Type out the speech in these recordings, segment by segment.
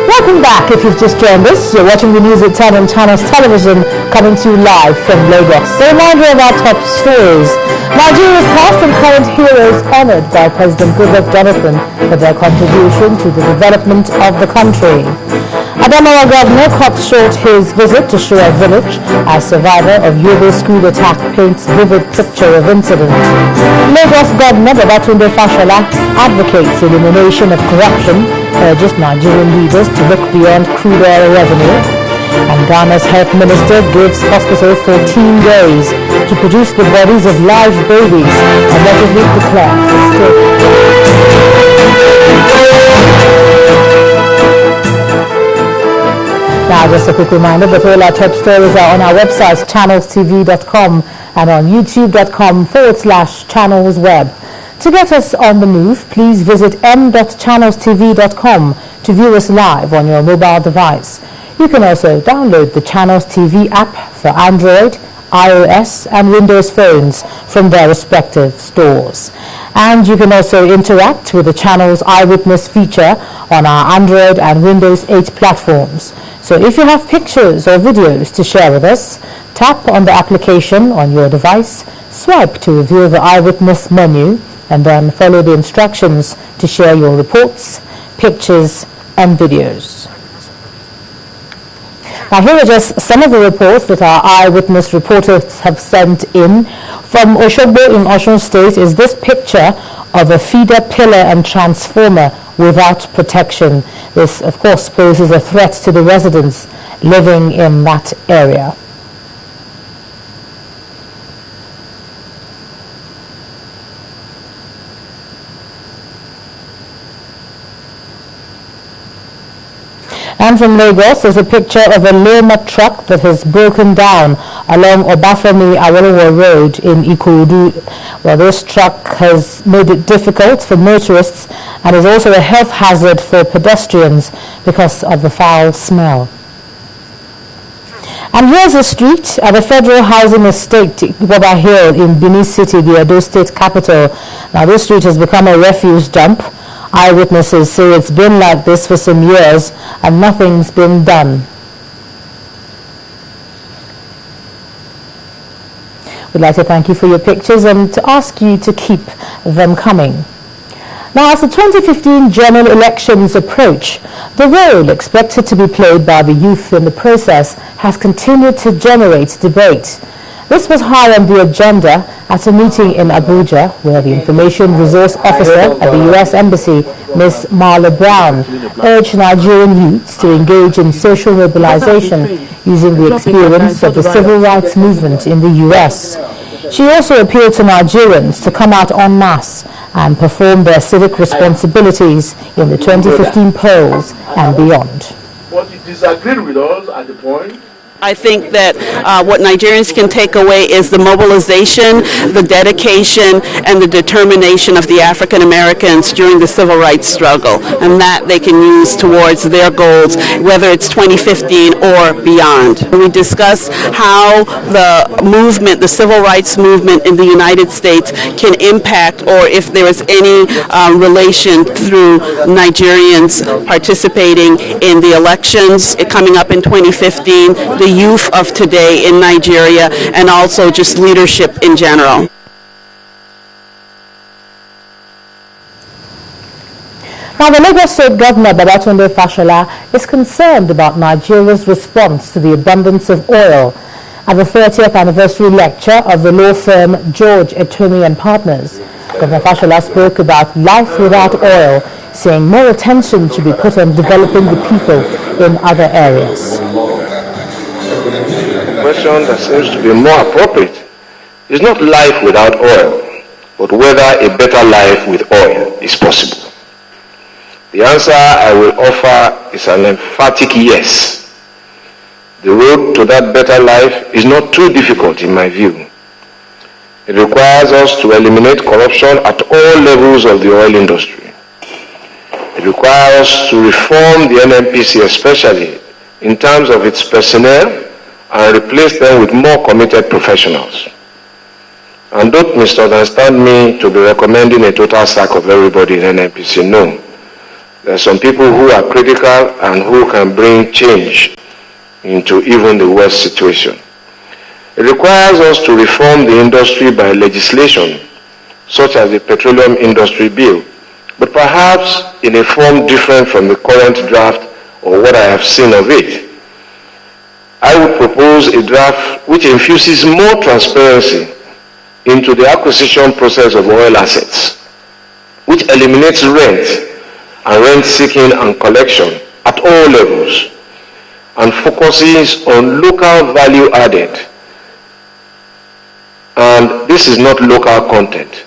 Welcome back. If you've just joined us, you're watching the news at 10 on Channels Television, coming to you live from Lagos. So, a reminder of our top stories. Nigeria's past and current heroes honoured by President Goodluck Jonathan for their contribution to the development of the country. Adamawa Governor cut short his visit to Shura village as survivor of Yobe school attack paints vivid picture of incident. Lagos Governor Babatunde Fashola advocates elimination of corruption, urges Nigerian leaders to look beyond crude oil revenue. And Ghana's health minister gives hospital 14 days to produce the bodies of live babies allegedly declared still. Now, just a quick reminder that all our top stories are on our website, ChannelsTV.com, and on YouTube.com/ChannelsWeb. To get us on the move, please visit m.channelstv.com to view us live on your mobile device. You can also download the Channels TV app for Android, iOS and Windows phones from their respective stores. And you can also interact with the Channels Eyewitness feature on our Android and Windows 8 platforms. So if you have pictures or videos to share with us, tap on the application on your device, swipe to reveal the Eyewitness menu, and then follow the instructions to share your reports, pictures and videos. Now, here are just some of the reports that our Eyewitness reporters have sent in. From Oshogbo in Osun State is this picture of a feeder pillar and transformer without protection. This, of course, poses a threat to the residents living in that area. And from Lagos is a picture of a Loma truck that has broken down along Obafemi Awolowo Road in Ikorodu. Well, this truck has made it difficult for motorists and is also a health hazard for pedestrians because of the foul smell. And here's a street at the Federal Housing Estate, Iboba Hill in Benin City, the Edo State capital. Now, this street has become a refuse dump. Eyewitnesses say it's been like this for some years and nothing's been done. We'd like to thank you for your pictures and to ask you to keep them coming. Now, as the 2015 general elections approach, the role expected to be played by the youth in the process has continued to generate debate. This was high on the agenda at a meeting in Abuja where the Information Resource Officer at the U.S. Embassy, Ms. Marla Brown, urged Nigerian youths to engage in social mobilization using the experience of the civil rights movement in the U.S. She also appealed to Nigerians to come out en masse and perform their civic responsibilities in the 2015 polls and beyond. But you disagreed with us at the point. I think that what Nigerians can take away is the mobilization, the dedication, and the determination of the African Americans during the civil rights struggle, and that they can use towards their goals, whether it's 2015 or beyond. We discuss how the movement, the civil rights movement in the United States can impact, or if there is any relation through Nigerians participating in the elections coming up in 2015, the youth of today in Nigeria, and also just leadership in general. Now, the Lagos State Governor Babatunde Fashola is concerned about Nigeria's response to the abundance of oil. At the 30th anniversary lecture of the law firm George Etomi and Partners, Governor Fashola spoke about life without oil, saying more attention should be put on developing the people in other areas. The question that seems to be more appropriate is not life without oil, but whether a better life with oil is possible. The answer I will offer is an emphatic yes. The road to that better life is not too difficult in my view. It requires us to eliminate corruption at all levels of the oil industry. It requires us to reform the NNPC, especially in terms of its personnel, and replace them with more committed professionals. And don't misunderstand me to be recommending a total sack of everybody in NNPC. No. There are some people who are critical and who can bring change into even the worst situation. It requires us to reform the industry by legislation, such as the Petroleum Industry Bill, but perhaps in a form different from the current draft or what I have seen of it. I would propose a draft which infuses more transparency into the acquisition process of oil assets, which eliminates rent and rent-seeking and collection at all levels, and focuses on local value added. And this is not local content.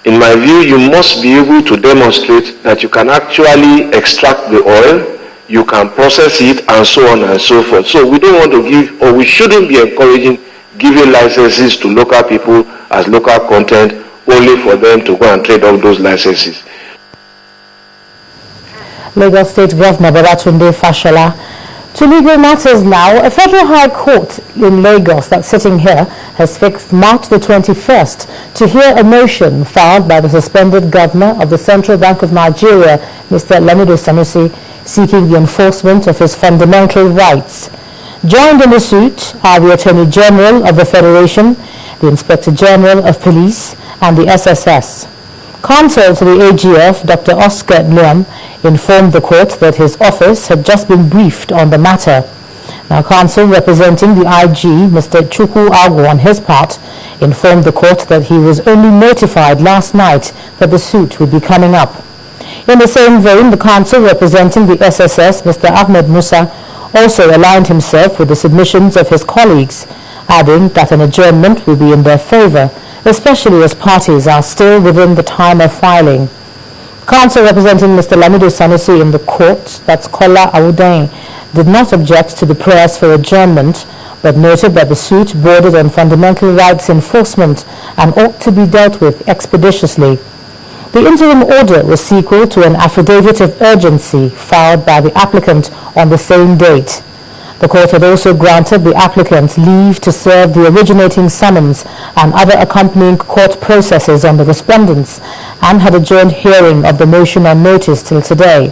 In my view, you must be able to demonstrate that you can actually extract the oil, you can process it, and so on and so forth. So we don't want to give, or we shouldn't be encouraging giving licenses to local people as local content only for them to go and trade off those licenses. Lagos State Governor Babatunde Fashola. To legal matters now, a federal high court in Lagos that's sitting here has fixed March the 21st to hear a motion filed by the suspended governor of the Central Bank of Nigeria, Mr. Lamido Sanusi, seeking the enforcement of his fundamental rights. Joined in the suit are the Attorney General of the Federation, the Inspector General of Police, and the SSS. Counsel to the AGF, Dr. Oscar Liam, informed the court that his office had just been briefed on the matter. Now, counsel representing the IG, Mr. Chukwu Agwo, on his part, informed the court that he was only notified last night that the suit would be coming up. In the same vein, the counsel representing the SSS, Mr. Ahmed Musa, also aligned himself with the submissions of his colleagues, adding that an adjournment will be in their favor, especially as parties are still within the time of filing. Counsel representing Mr. Lamido Sanusi in the court, that's Kola Awudain, did not object to the prayers for adjournment, but noted that the suit bordered on fundamental rights enforcement and ought to be dealt with expeditiously. The interim order was sequel to an affidavit of urgency filed by the applicant on the same date. The court had also granted the applicant leave to serve the originating summons and other accompanying court processes on the respondents and had adjourned hearing of the motion on notice till today.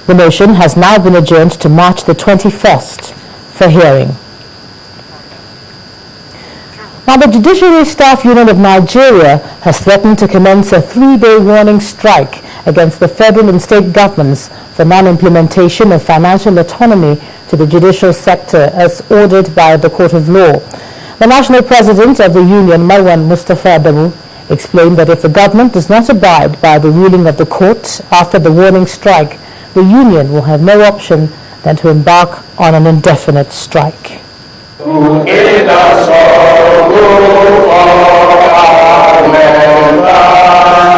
The motion has now been adjourned to March the 21st for hearing. Now, the Judiciary Staff Union of Nigeria has threatened to commence a 3-day warning strike against the federal and state governments for non-implementation of financial autonomy to the judicial sector as ordered by the Court of Law. The national president of the union, Marwan Mustafa Adamu, explained that if the government does not abide by the ruling of the court after the warning strike, the union will have no option than to embark on an indefinite strike.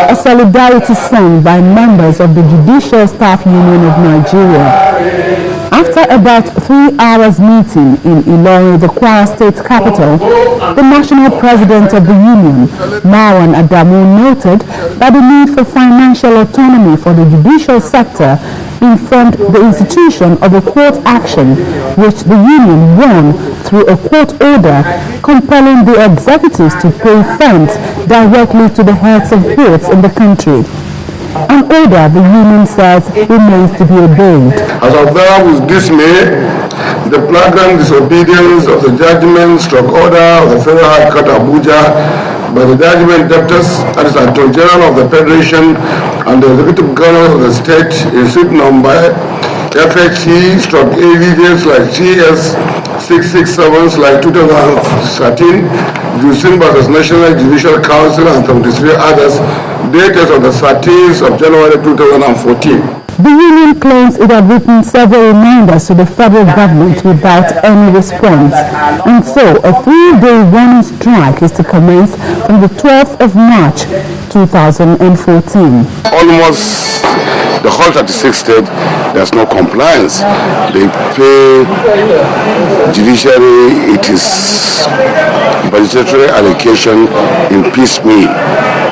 A solidarity song by members of the Judicial Staff Union of Nigeria. After about 3 hours meeting in Ilorin, the Kwara State capital, the national president of the union, Marwan Adamu, noted that the need for financial autonomy for the judicial sector informed the institution of a court action which the union won through a court order compelling the executives to pay funds directly to the heads of courts in the country. An order, the union says, remains to be obeyed. As observed with dismay, the flagrant disobedience of the judgment/order of the Federal High Court Abuja by the judgment debtors, that is Attorney General of the Federation and the Executive Governor of the State, is suit number FHE/AVJ/GS 667/2013, Jusin vs. National Judicial Council and 73 others, dated on the 13th of January 2014. The union claims it had written several reminders to the federal government without any response, and so a 3-day warning strike is to commence from the 12th of March 2014. Almost the whole 36 state, there's no compliance. They pay judiciary, it is budgetary allocation in piecemeal.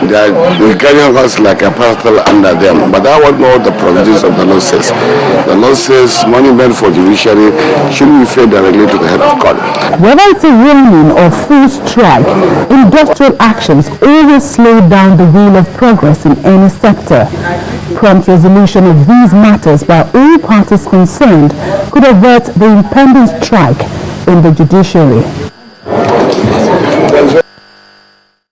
They are regarding us like a parcel under them. But that was not the provisions of the law says. The law says money meant for judiciary should be paid directly to the head of court. Whether it's a warning or full strike, industrial actions always slow down the wheel of progress in any sector. Prompt resolution of these matters by all parties concerned could avert the impending strike in the judiciary.